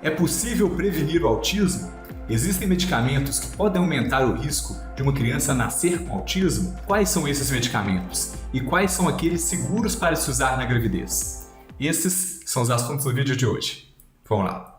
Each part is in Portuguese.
É possível prevenir o autismo? Existem medicamentos que podem aumentar o risco de uma criança nascer com autismo? Quais são esses medicamentos? E quais são aqueles seguros para se usar na gravidez? Esses são os assuntos do vídeo de hoje. Vamos lá!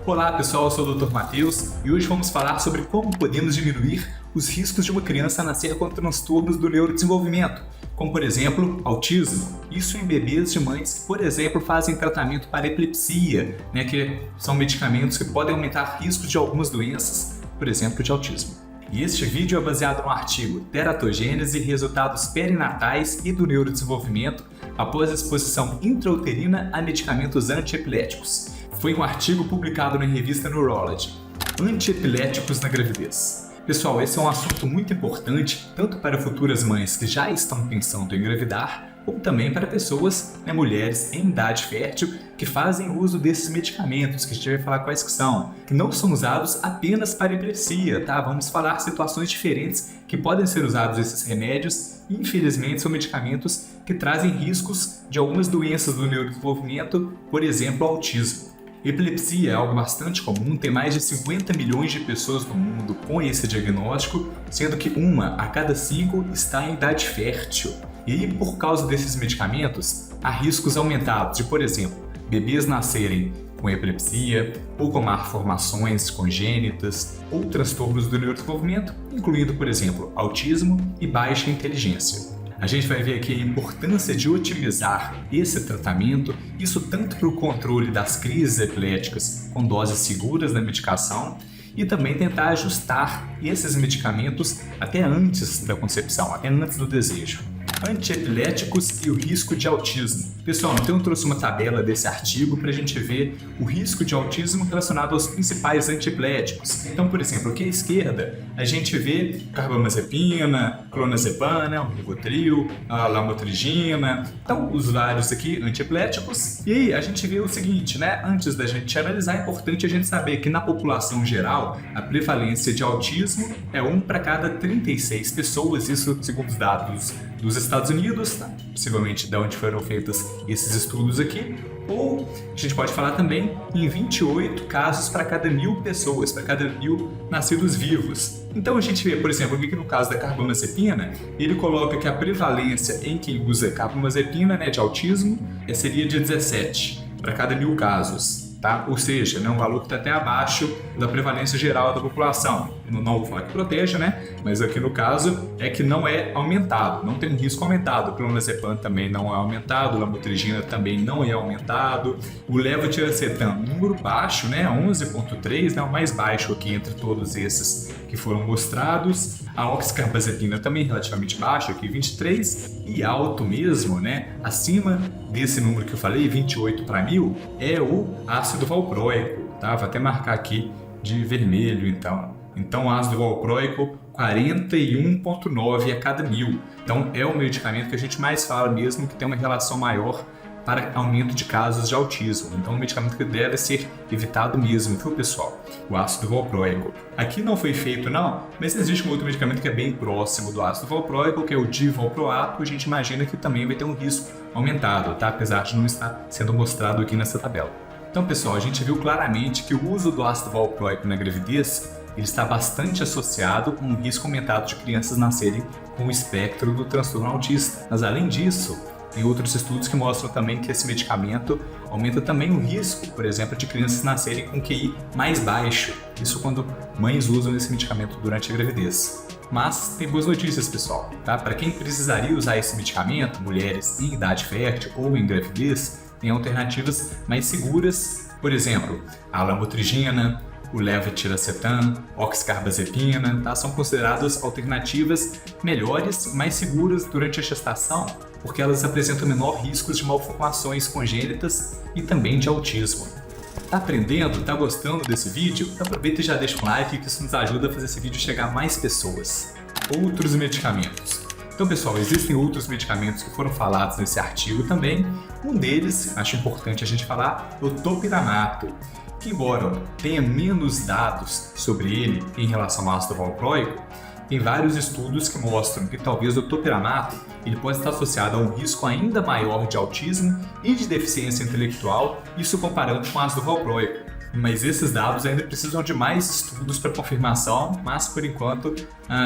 Olá pessoal, eu sou o Dr. Matheus e hoje vamos falar sobre como podemos diminuir os riscos de uma criança nascer com transtornos do neurodesenvolvimento, como por exemplo, autismo. Isso em bebês de mães que, por exemplo, fazem tratamento para epilepsia, que são medicamentos que podem aumentar riscos de algumas doenças, por exemplo, de autismo. E este vídeo é baseado no artigo Teratogênese, resultados perinatais e do neurodesenvolvimento após exposição intrauterina a medicamentos antiepiléticos. Foi um artigo publicado na revista Neurology, Antiepiléticos na gravidez. Pessoal, esse é um assunto muito importante, tanto para futuras mães que já estão pensando em engravidar, como também para pessoas, mulheres em idade fértil, que fazem uso desses medicamentos, que a gente vai falar quais que são, que não são usados apenas para epilepsia, tá? Vamos falar situações diferentes que podem ser usados esses remédios, e infelizmente são medicamentos que trazem riscos de algumas doenças do neurodesenvolvimento, por exemplo, autismo. Epilepsia é algo bastante comum, tem mais de 50 milhões de pessoas no mundo com esse diagnóstico, sendo que 1 a cada 5 está em idade fértil. E aí, por causa desses medicamentos, há riscos aumentados de, por exemplo, bebês nascerem com epilepsia ou com malformações congênitas ou transtornos do neurodesenvolvimento, incluindo, por exemplo, autismo e baixa inteligência. A gente vai ver aqui a importância de otimizar esse tratamento, isso tanto para o controle das crises epiléticas com doses seguras da medicação e também tentar ajustar esses medicamentos até antes da concepção, até antes do desejo. Antiepiléticos e o risco de autismo. Pessoal, então eu trouxe uma tabela desse artigo para a gente ver o risco de autismo relacionado aos principais antiepiléticos. Então, por exemplo, aqui à esquerda a gente vê carbamazepina, clonazepam, o Rivotril, a lamotrigina, então os vários aqui antiepiléticos. E aí a gente vê o seguinte, antes da gente analisar, é importante a gente saber que na população geral a prevalência de autismo é 1 para cada 36 pessoas, isso segundo os dados dos Estados Unidos, possivelmente de onde foram feitos esses estudos aqui, ou a gente pode falar também em 28 casos para cada 1.000 pessoas, para cada 1.000 nascidos vivos. Então a gente vê, por exemplo, aqui no caso da carbamazepina, ele coloca que a prevalência em quem usa carbamazepina de autismo seria de 17 para cada 1.000 casos. Tá? Ou seja, um valor que está até abaixo da prevalência geral da população. Não vou falar que protege, mas aqui no caso é que não é aumentado, não tem um risco aumentado. O clonazepam também não é aumentado, o lamotrigina também não é aumentado. O levetiracetam, número baixo, 11,3, o mais baixo aqui entre todos esses que foram mostrados. A oxcarbazepina também relativamente baixo, aqui 23, e alto mesmo, acima desse número que eu falei, 28 para 1.000, é o ácido valproico, tá? Vou até marcar aqui de vermelho, então. Então, ácido valproico, 41,9 a cada 1.000. Então, é o medicamento que a gente mais fala mesmo, que tem uma relação maior para aumento de casos de autismo. Então, é um medicamento que deve ser evitado mesmo, viu, pessoal? O ácido valproico. Aqui não foi feito, mas existe um outro medicamento que é bem próximo do ácido valproico, que é o divalproato. A gente imagina que também vai ter um risco aumentado, tá? Apesar de não estar sendo mostrado aqui nessa tabela. Então, pessoal, a gente viu claramente que o uso do ácido valproico na gravidez ele está bastante associado com um risco aumentado de crianças nascerem com o espectro do transtorno autista. Mas, além disso, tem outros estudos que mostram também que esse medicamento aumenta também o risco, por exemplo, de crianças nascerem com QI mais baixo. Isso quando mães usam esse medicamento durante a gravidez. Mas tem boas notícias, pessoal, tá? Para quem precisaria usar esse medicamento, mulheres em idade fértil ou em gravidez, tem alternativas mais seguras, por exemplo, a lamotrigina, o levetiracetam, oxcarbazepina, são consideradas alternativas melhores, mais seguras durante a gestação, porque elas apresentam menor risco de malformações congênitas e também de autismo. Tá aprendendo? Tá gostando desse vídeo? Então aproveita e já deixa um like, que isso nos ajuda a fazer esse vídeo chegar a mais pessoas. Outros medicamentos. Então, pessoal, existem outros medicamentos que foram falados nesse artigo também. Um deles, acho importante a gente falar, é o topiramato, que embora tenha menos dados sobre ele em relação ao ácido valproico, tem vários estudos que mostram que talvez o topiramato ele pode estar associado a um risco ainda maior de autismo e de deficiência intelectual, isso comparando com o ácido valproico. Mas esses dados ainda precisam de mais estudos para confirmação, mas por enquanto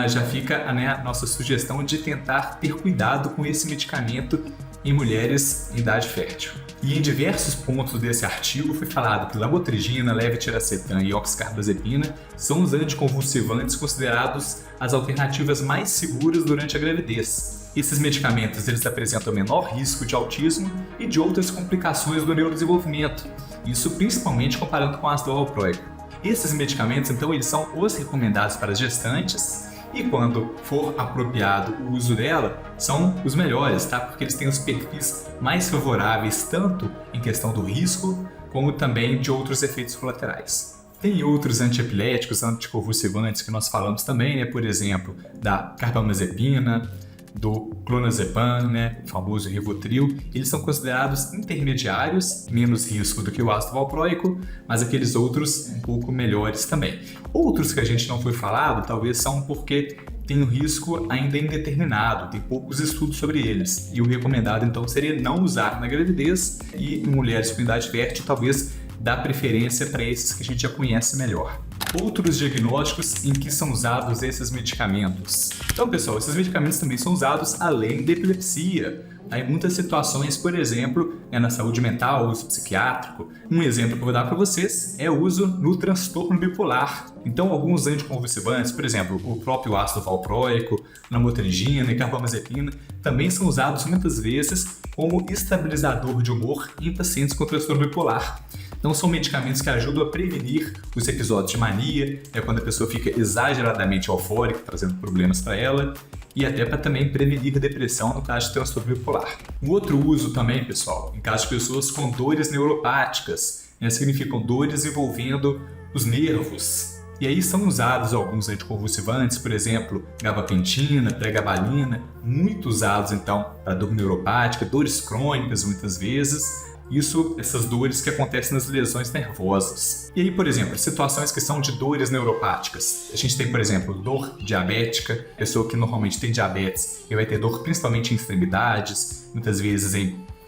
já fica a nossa sugestão de tentar ter cuidado com esse medicamento em mulheres em idade fértil. E em diversos pontos desse artigo foi falado que lamotrigina, levetiracetam e oxcarbazepina são os anticonvulsivantes considerados as alternativas mais seguras durante a gravidez. Esses medicamentos eles apresentam menor risco de autismo e de outras complicações do neurodesenvolvimento, isso principalmente comparando com o ácido valproico. Esses medicamentos, então, eles são os recomendados para as gestantes e quando for apropriado o uso dela, são os melhores, tá? Porque eles têm os perfis mais favoráveis tanto em questão do risco como também de outros efeitos colaterais. Tem outros antiepiléticos, anticonvulsivantes que nós falamos também, né? Por exemplo, da carbamazepina, do clonazepam, o famoso Rivotril, eles são considerados intermediários, menos risco do que o ácido valproico, mas aqueles outros um pouco melhores também. Outros que a gente não foi falado, talvez são porque tem um risco ainda indeterminado, tem poucos estudos sobre eles, e o recomendado então seria não usar na gravidez e em mulheres com idade fértil, talvez dar preferência para esses que a gente já conhece melhor. Outros diagnósticos em que são usados esses medicamentos. Então, pessoal, esses medicamentos também são usados além da epilepsia. Em muitas situações, por exemplo, na saúde mental, uso psiquiátrico. Um exemplo que eu vou dar para vocês é o uso no transtorno bipolar. Então, alguns anticonvulsivantes, por exemplo, o próprio ácido valproico, lamotrigina e carbamazepina, também são usados muitas vezes como estabilizador de humor em pacientes com transtorno bipolar. Então, são medicamentos que ajudam a prevenir os episódios de mania, quando a pessoa fica exageradamente eufórica, trazendo problemas para ela, e até para também prevenir depressão no caso de transtorno bipolar. Um outro uso também, pessoal, em caso de pessoas com dores neuropáticas, significam dores envolvendo os nervos. E aí são usados alguns anticonvulsivantes, por exemplo, gabapentina, pregabalina, muito usados então para dor neuropática, dores crônicas muitas vezes. Essas dores que acontecem nas lesões nervosas. E aí, por exemplo, situações que são de dores neuropáticas. A gente tem, por exemplo, dor diabética, pessoa que normalmente tem diabetes e vai ter dor principalmente em extremidades, muitas vezes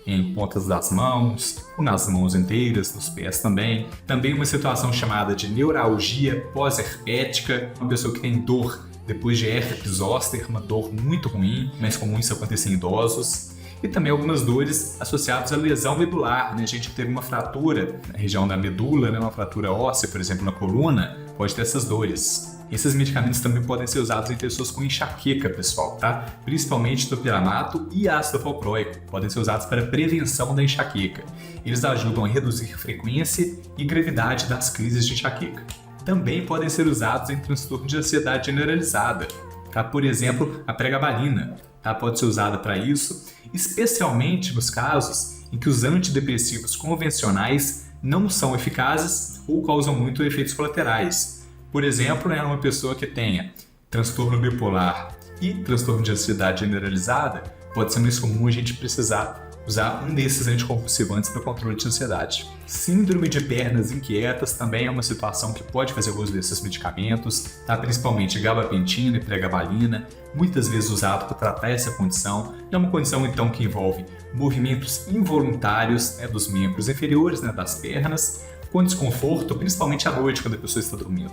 em pontas das mãos, ou nas mãos inteiras, nos pés também. Também uma situação chamada de neuralgia pós-herpética, uma pessoa que tem dor depois de herpes zoster, uma dor muito ruim, mas comum isso acontecer em idosos. E também algumas dores associadas à lesão medular, A gente teve uma fratura na região da medula, uma fratura óssea, por exemplo, na coluna, pode ter essas dores. Esses medicamentos também podem ser usados em pessoas com enxaqueca, pessoal, tá? Principalmente topiramato e ácido valproico, podem ser usados para prevenção da enxaqueca. Eles ajudam a reduzir frequência e gravidade das crises de enxaqueca. Também podem ser usados em transtorno de ansiedade generalizada, tá? Por exemplo, a pregabalina. Pode ser usada para isso, especialmente nos casos em que os antidepressivos convencionais não são eficazes ou causam muito efeitos colaterais. Por exemplo, uma pessoa que tenha transtorno bipolar e transtorno de ansiedade generalizada, pode ser mais comum a gente precisar usar um desses anticonvulsivantes para controle de ansiedade. Síndrome de pernas inquietas também é uma situação que pode fazer uso desses medicamentos, principalmente gabapentina e pregabalina, muitas vezes usado para tratar essa condição. É uma condição então que envolve movimentos involuntários dos membros inferiores, das pernas, com desconforto, principalmente à noite quando a pessoa está dormindo.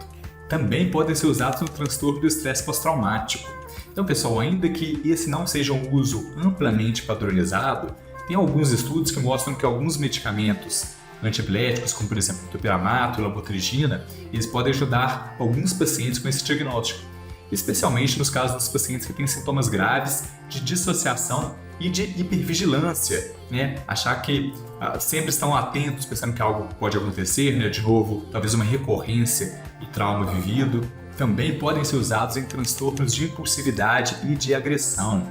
Também podem ser usados no transtorno do estresse pós-traumático. Então, pessoal, ainda que esse não seja um uso amplamente padronizado, tem alguns estudos que mostram que alguns medicamentos antiepiléticos, como por exemplo o topiramato e lamotrigina, eles podem ajudar alguns pacientes com esse diagnóstico, especialmente nos casos dos pacientes que têm sintomas graves de dissociação e de hipervigilância, Achar que sempre estão atentos, pensando que algo pode acontecer, de novo, talvez uma recorrência do trauma vivido. Também podem ser usados em transtornos de impulsividade e de agressão.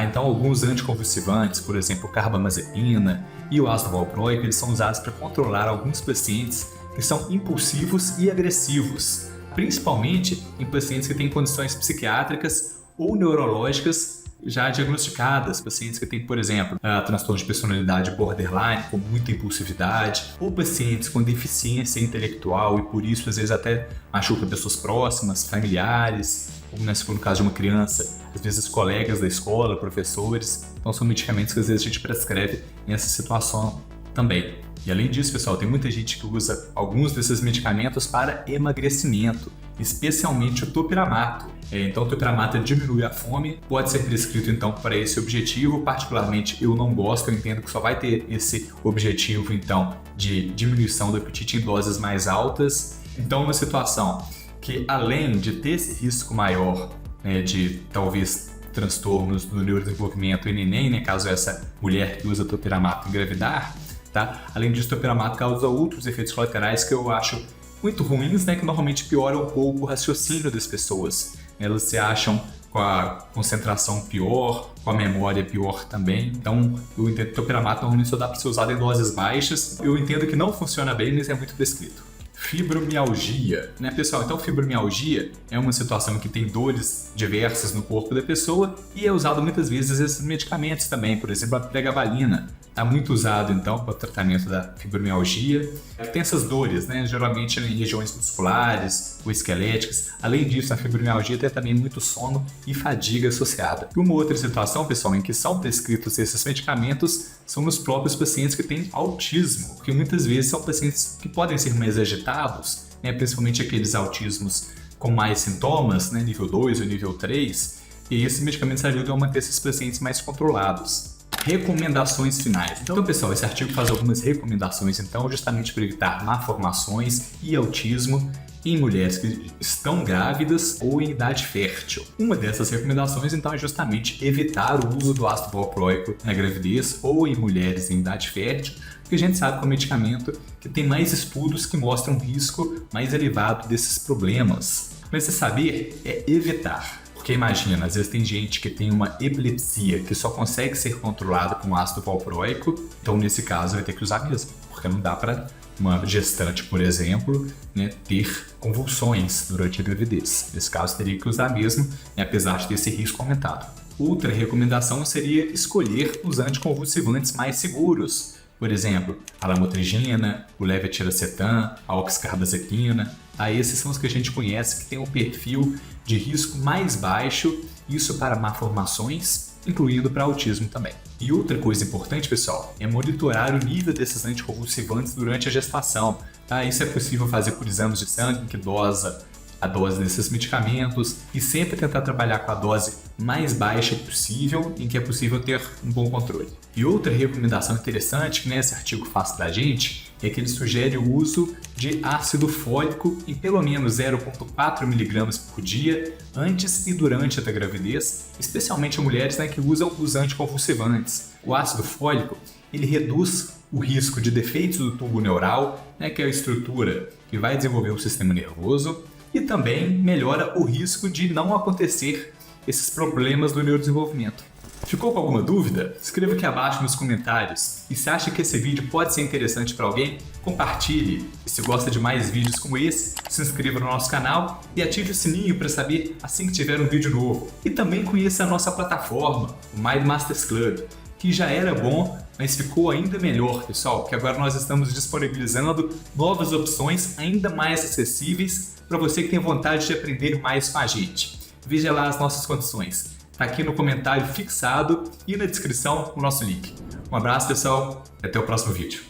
Então, alguns anticonvulsivantes, por exemplo, carbamazepina e o ácido valproico, eles são usados para controlar alguns pacientes que são impulsivos e agressivos, principalmente em pacientes que têm condições psiquiátricas ou neurológicas já diagnosticadas, pacientes que têm, por exemplo, transtorno de personalidade borderline, com muita impulsividade, ou pacientes com deficiência intelectual e por isso às vezes até machuca pessoas próximas, familiares, ou se for no caso de uma criança, às vezes colegas da escola, professores. Então são medicamentos que às vezes a gente prescreve nessa situação também. E além disso, pessoal, tem muita gente que usa alguns desses medicamentos para emagrecimento, especialmente o topiramato. Então o topiramato diminui a fome, pode ser prescrito então para esse objetivo. Particularmente eu não gosto, eu entendo que só vai ter esse objetivo então de diminuição do apetite em doses mais altas. Então uma situação que além de ter esse risco maior, né, de talvez transtornos do neurodesenvolvimento em neném, né, caso essa mulher que usa topiramato engravidar, tá? Além disso, o topiramato causa outros efeitos colaterais que eu acho muito ruins, né, que normalmente pioram um pouco o raciocínio das pessoas. Elas se acham com a concentração pior, com a memória pior também. Então, eu entendo que o topiramato normalmente só dá para ser usado em doses baixas. Eu entendo que não funciona bem, mas é muito prescrito. Fibromialgia, né, pessoal? Então, fibromialgia é uma situação que tem dores diversas no corpo da pessoa e é usado muitas vezes esses medicamentos também, por exemplo, a pregabalina. Está muito usado, então, para o tratamento da fibromialgia. Tem essas dores, né, geralmente em regiões musculares ou esqueléticas. Além disso, a fibromialgia tem também muito sono e fadiga associada. E uma outra situação, pessoal, em que são prescritos esses medicamentos são nos próprios pacientes que têm autismo, porque muitas vezes são pacientes que podem ser mais agitados, né, principalmente aqueles autismos com mais sintomas, né, nível 2 ou nível 3, e esses medicamentos ajudam a manter esses pacientes mais controlados. Recomendações finais. Então, pessoal, esse artigo faz algumas recomendações, então, justamente para evitar malformações e autismo em mulheres que estão grávidas ou em idade fértil. Uma dessas recomendações, então, é justamente evitar o uso do ácido valproico na gravidez ou em mulheres em idade fértil, porque a gente sabe que é um medicamento que tem mais estudos que mostram um risco mais elevado desses problemas. Mas saber é evitar. Porque imagina, às vezes tem gente que tem uma epilepsia que só consegue ser controlada com ácido valproico, então nesse caso vai ter que usar mesmo, porque não dá para uma gestante, por exemplo, né, ter convulsões durante a gravidez. Nesse caso teria que usar mesmo, né, apesar de ter esse risco aumentado. Outra recomendação seria escolher os anticonvulsivantes mais seguros. Por exemplo, a lamotrigina, o levetiracetam, a oxcarbazepina. Esses são os que a gente conhece que tem um perfil de risco mais baixo, isso para malformações, incluindo para autismo também. E outra coisa importante, pessoal, é monitorar o nível desses anticonvulsivantes durante a gestação. Isso é possível fazer por exames de sangue, que dosa a dose desses medicamentos, e sempre tentar trabalhar com a dose mais baixa possível, em que é possível ter um bom controle. E outra recomendação interessante que nesse artigo faz da gente é que ele sugere o uso de ácido fólico em pelo menos 0,4 mg por dia antes e durante a gravidez, especialmente em mulheres, né, que usam os anticonvulsivantes. O ácido fólico ele reduz o risco de defeitos do tubo neural, né, que é a estrutura que vai desenvolver o sistema nervoso, e também melhora o risco de não acontecer esses problemas do neurodesenvolvimento. Ficou com alguma dúvida? Escreva aqui abaixo nos comentários. E se acha que esse vídeo pode ser interessante para alguém, compartilhe. E se gosta de mais vídeos como esse, se inscreva no nosso canal e ative o sininho para saber assim que tiver um vídeo novo. E também conheça a nossa plataforma, o MindMasters Club, que já era bom, mas ficou ainda melhor, pessoal, porque agora nós estamos disponibilizando novas opções ainda mais acessíveis para você que tem vontade de aprender mais com a gente. Veja lá as nossas condições. Está aqui no comentário fixado e na descrição o nosso link. Um abraço, pessoal, e até o próximo vídeo.